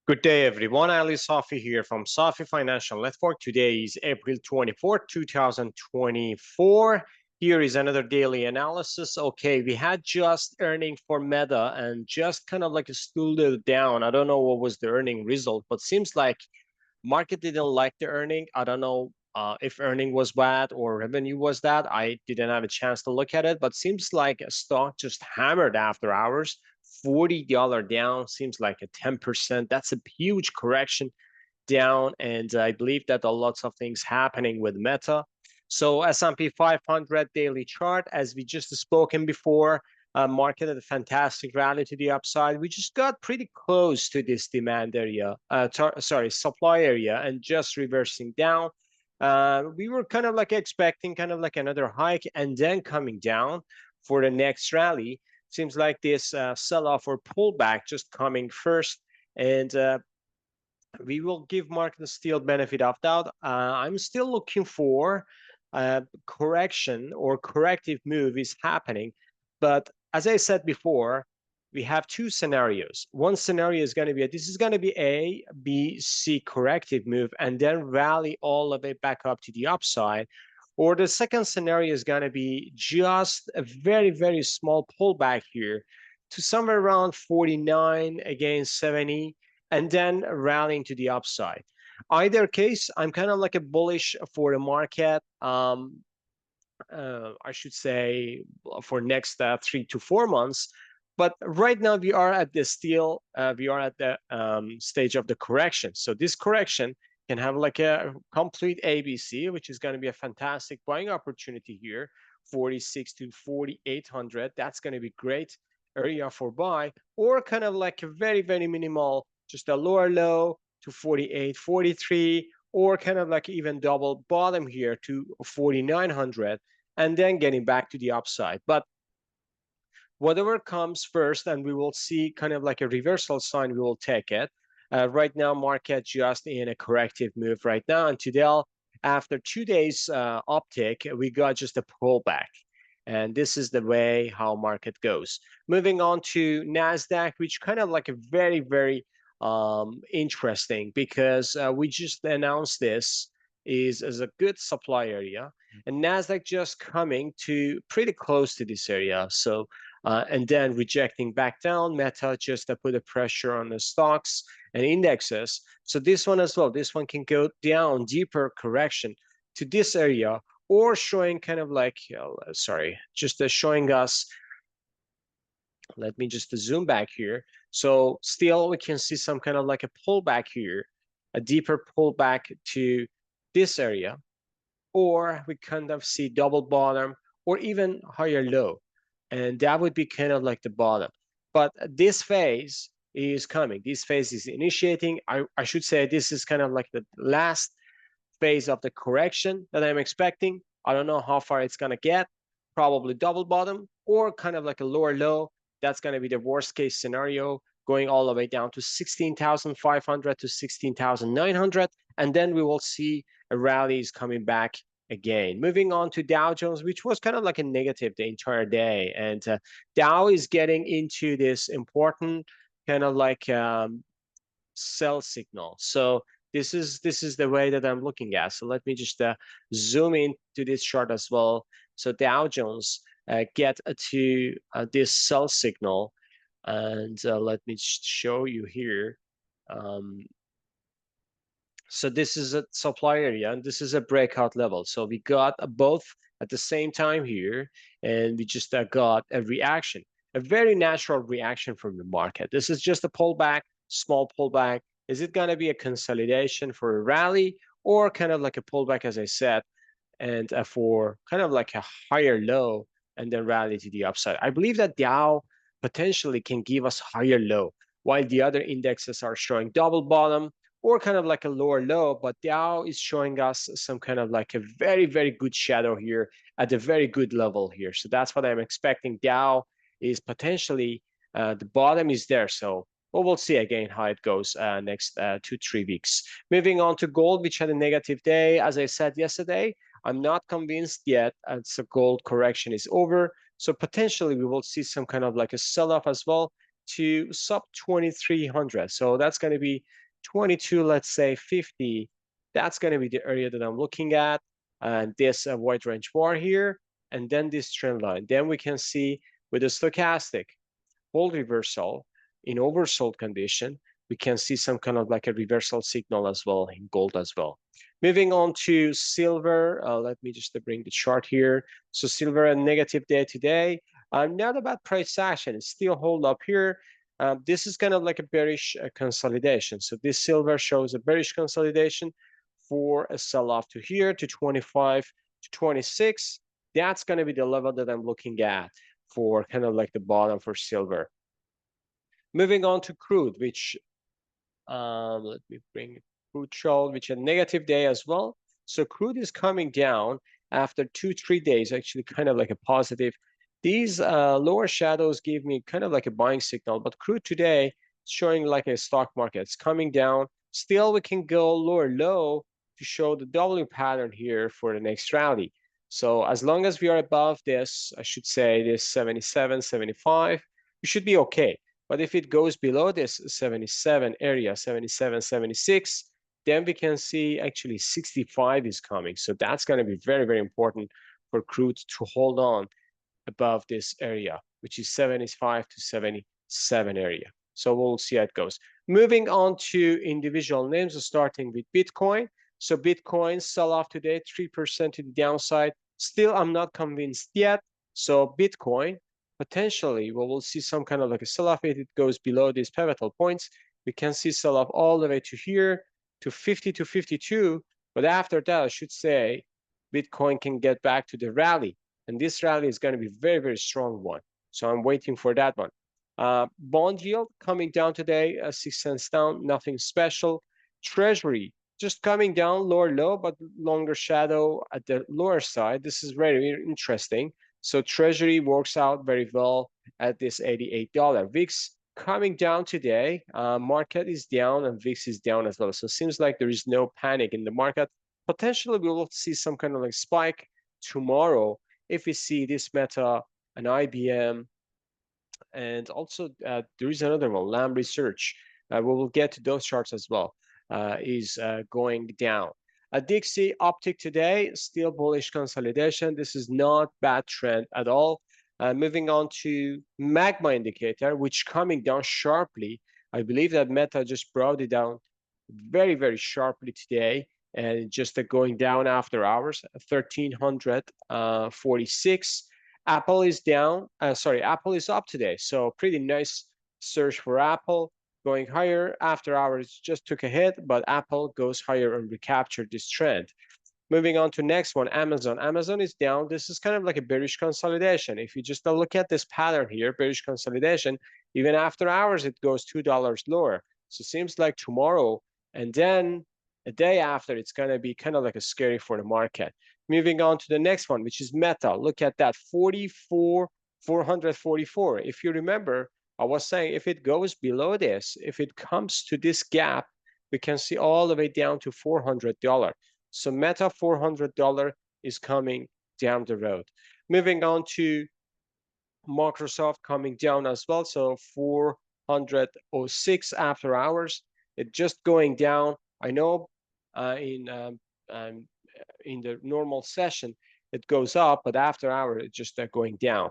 Good day, everyone. Ali Safi here from Safi Financial Network. Today is April 24th, 2024. Here is another daily analysis. Okay, we had just earning for Meta and just kind of like a stooled down. I don't know what was the earning result, but seems like market didn't like the earning. I don't know if earning was bad or revenue was that. I didn't have a chance to look at it, but seems like a stock just hammered after hours. $40 down seems like a 10%. That's a huge correction down, and I believe that a lots of things happening with Meta. So S&P 500 daily chart, as we just spoken before, market had a fantastic rally to the upside. We just got pretty close to this demand area, supply area, and just reversing down. We were kind of like expecting kind of like another hike and then coming down for the next rally. Seems like this sell-off or pullback just coming first, and we will give market still benefit of doubt. I'm still looking for correction or corrective move is happening. But as I said before, we have two scenarios. One scenario is going to be, this is going to be A, B, C corrective move, and then rally all of it back up to the upside. Or the second scenario is going to be just a very, very small pullback here to somewhere around 49 against 70, and then rallying to the upside. Either case, I'm kind of like a bullish for the market. I should say for next 3 to 4 months. But right now we are at the stage of the correction. So this correction can have like a complete ABC, which is going to be a fantastic buying opportunity here, 46 to 4,800. That's going to be great area for buy, or kind of like a very, very minimal, just a lower low to 48, 43, or kind of like even double bottom here to 4,900, and then getting back to the upside. But whatever comes first, and we will see kind of like a reversal sign, we will take it. Right now, market just in a corrective move right now. And today, after 2 days uptick, we got just a pullback. And this is the way how market goes. Moving on to Nasdaq, which kind of like a very, very interesting, because we just announced this is as a good supply area, and Nasdaq just coming to pretty close to this area. So and then rejecting back down, Meta just to put a pressure on the stocks and indexes. So this one as well, this one can go down, deeper correction to this area, or showing kind of like, just showing us, let me just zoom back here. So still we can see some kind of like a pullback here, a deeper pullback to this area, or we kind of see double bottom or even higher low. And that would be kind of like the bottom. But this phase is coming. This phase is initiating. I should say this is kind of like the last phase of the correction that I'm expecting. I don't know how far it's going to get. Probably double bottom or kind of like a lower low. That's going to be the worst case scenario, going all the way down to 16,500 to 16,900. And then we will see a rally is coming back again. Moving on to Dow Jones, which was kind of like a negative the entire day. And Dow is getting into this important kind of like sell signal. So this is the way that I'm looking at. So let me just zoom in to this chart as well. So Dow Jones get to this sell signal, and let me show you here. So this is a supply area, and this is a breakout level. So we got both at the same time here, and we just got a reaction, a very natural reaction from the market. This is just a pullback, small pullback. Is it going to be a consolidation for a rally, or kind of like a pullback, as I said, and for kind of like a higher low and then rally to the upside? I believe that Dow potentially can give us higher low, while the other indexes are showing double bottom or kind of like a lower low, but Dow is showing us some kind of like a very, very good shadow here at a very good level here. So that's what I'm expecting. Dow is potentially, the bottom is there. So we'll see again how it goes next 2-3 weeks. Moving on to gold, which had a negative day. As I said yesterday, I'm not convinced yet as the gold correction is over. So potentially we will see some kind of like a sell-off as well. to sub 2300. So that's going to be 22, let's say 50. That's going to be the area that I'm looking at. And this wide range bar here, and then this trend line. Then we can see with the stochastic hold reversal in oversold condition, we can see some kind of like a reversal signal as well in gold as well. Moving on to silver, let me just bring the chart here. So silver a negative day today. Not about price action, it's still hold up here. This is kind of like a bearish consolidation. So this silver shows a bearish consolidation for a sell-off to here to 25 to 26. That's going to be the level that I'm looking at for kind of like the bottom for silver. Moving on to crude, which let me bring crude chart, which a negative day as well. So crude is coming down after 2-3 days, actually kind of like a positive. These lower shadows give me kind of like a buying signal, but crude today is showing like a stock market. It's coming down. Still, we can go lower low to show the W pattern here for the next rally. So as long as we are above this, I should say this 77, 75, we should be okay. But if it goes below this 77 area, 77, 76, then we can see actually 65 is coming. So that's going to be very, very important for crude to hold on above this area, which is 75 to 77 area. So we'll see how it goes. Moving on to individual names, starting with Bitcoin. So Bitcoin sell off today, 3% to the downside. Still, I'm not convinced yet. So Bitcoin, potentially, we will see some kind of like a sell-off if it goes below these pivotal points. We can see sell-off all the way to here, to 50 to 52. But after that, I should say, Bitcoin can get back to the rally. And this rally is going to be very, very strong one. So I'm waiting for that one. Bond yield coming down today, 6 cents down, nothing special. Treasury just coming down, lower low, but longer shadow at the lower side. This is very, very interesting. So Treasury works out very well at this $88. VIX coming down today. Market is down and VIX is down as well. So it seems like there is no panic in the market. Potentially, we will see some kind of like spike tomorrow if we see this Meta, an IBM, and also there is another one, Lam Research. We will get to those charts as well. Is going down. Dixie uptick today, still bullish consolidation. This is not bad trend at all. Moving on to Magma indicator, which coming down sharply. I believe that Meta just brought it down very, very sharply today, and just going down after hours, 1346. Apple is down. Apple is up today. So pretty nice surge for Apple. Going higher after hours just took a hit, but Apple goes higher and recaptured this trend. Moving on to next one, Amazon. Amazon is down. This is kind of like a bearish consolidation. If you just look at this pattern here, bearish consolidation, even after hours, it goes $2 lower. So it seems like tomorrow and then a day after, it's going to be kind of like a scary for the market. Moving on to the next one, which is Meta. Look at that, 444. If you remember, I was saying if it goes below this, if it comes to this gap, we can see all the way down to $400. So Meta $400 is coming down the road. Moving on to Microsoft coming down as well. So 406 after hours. It just going down. I know in the normal session it goes up, but after hours it's just going down.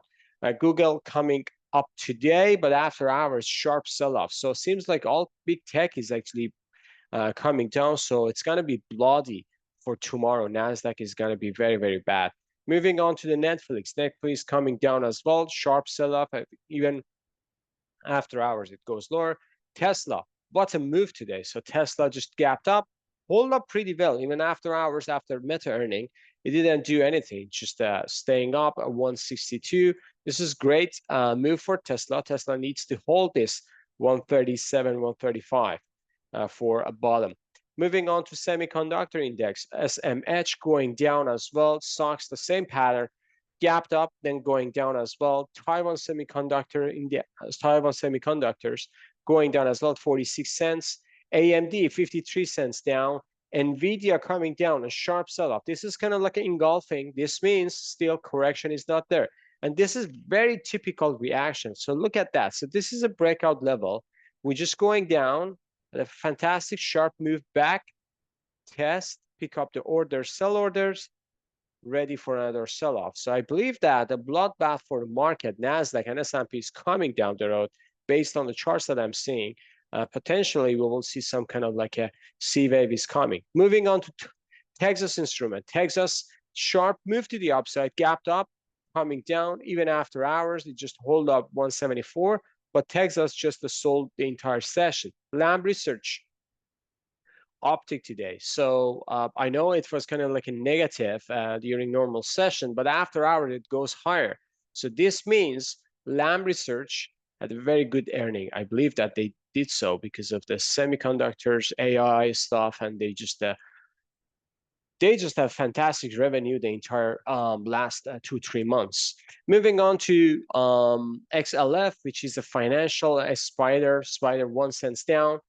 Google coming up today, but after hours sharp sell-off. So it seems like all big tech is actually coming down. So it's going to be bloody for tomorrow. Nasdaq is going to be very, very bad. Moving on to the Netflix. Netflix coming down as well. Sharp sell-off. Even after hours, it goes lower. Tesla, bottom move today. So Tesla just gapped up, hold up pretty well. Even after hours, after Meta earning, it didn't do anything. Just staying up at 162. This is great move for Tesla. Tesla needs to hold this 137, 135 for a bottom. Moving on to semiconductor index, SMH going down as well. Stocks the same pattern, gapped up, then going down as well. Taiwan Semiconductors going down as well, 46 cents. AMD 53 cents down. Nvidia coming down, a sharp sell-off. This is kind of like engulfing. This means still correction is not there. And this is very typical reaction. So look at that. So this is a breakout level. We're just going down, a fantastic sharp move back, test, pick up the orders, sell orders, ready for another sell-off. So I believe that the bloodbath for the market, Nasdaq and S&P is coming down the road based on the charts that I'm seeing. Potentially, we will see some kind of like a C wave is coming. Moving on to Texas Instrument. Texas sharp move to the upside, gapped up, coming down even after hours. It just hold up 174, but Texas just sold the entire session. Lamb Research optic today. So I know it was kind of like a negative during normal session, but after hours it goes higher. So this means Lam Research had a very good earning. I believe that they did so because of the semiconductors, AI stuff, and they just have fantastic revenue the entire last 2-3 months. Moving on to XLF, which is a financial spider 1 cent down.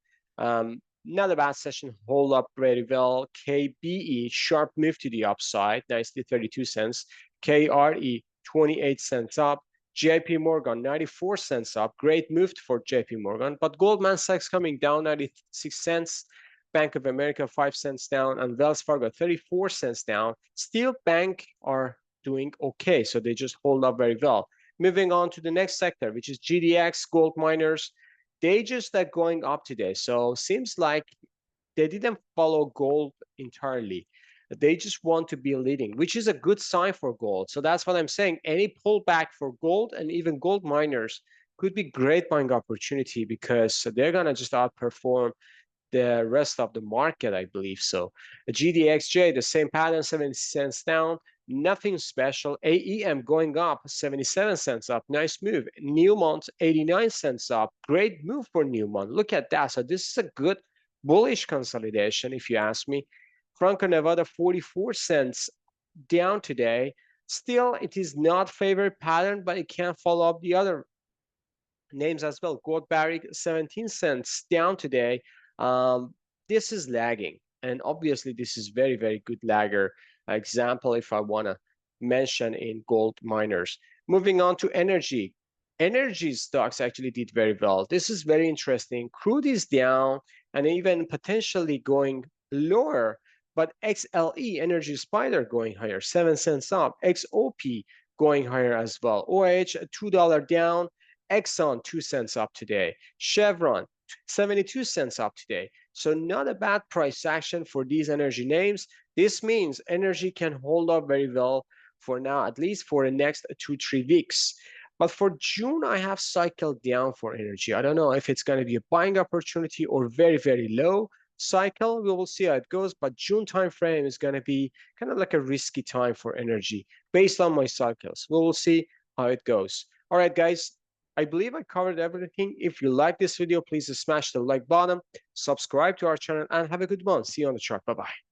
Not a bad session, hold up very well. KBE, sharp move to the upside, nicely 32 cents. KRE, 28 cents up. JP Morgan, 94 cents up. Great move for JP Morgan. But Goldman Sachs coming down 96 cents. Bank of America, 5 cents down. And Wells Fargo, 34 cents down. Still, bank are doing okay. So they just hold up very well. Moving on to the next sector, which is GDX, gold miners. They just are going up today. So seems like they didn't follow gold entirely. They just want to be leading, which is a good sign for gold. So that's what I'm saying. Any pullback for gold and even gold miners could be great buying opportunity because they're going to just outperform the rest of the market, I believe so. GDXJ, the same pattern, 70 cents down, nothing special. AEM going up, 77 cents up, nice move. Newmont, 89 cents up, great move for Newmont. Look at that. So this is a good bullish consolidation, if you ask me. Franco-Nevada, 44 cents down today. Still, it is not favorite pattern, but it can follow up the other names as well. Gold Barrick, 17 cents down today. This is lagging, and obviously this is very, very good lagger example if I want to mention in gold miners. Moving on to energy. Energy stocks actually did very well. This is very interesting. Crude is down and even potentially going lower, but XLE, Energy Spider, going higher, 7 cents up. XOP going higher as well. OH, $2 down. Exxon, 2 cents up today. Chevron, 72 cents up today. So not a bad price action for these energy names. This means energy can hold up very well for now, at least for the next 2-3 weeks. But for June, I have cycled down for energy. I don't know if it's going to be a buying opportunity or very, very low cycle. We will see how it goes. But June timeframe is going to be kind of like a risky time for energy based on my cycles. We will see how it goes. All right, guys. I believe I covered everything. If you like this video, please smash the like button, subscribe to our channel, and have a good one. See you on the chart. Bye-bye.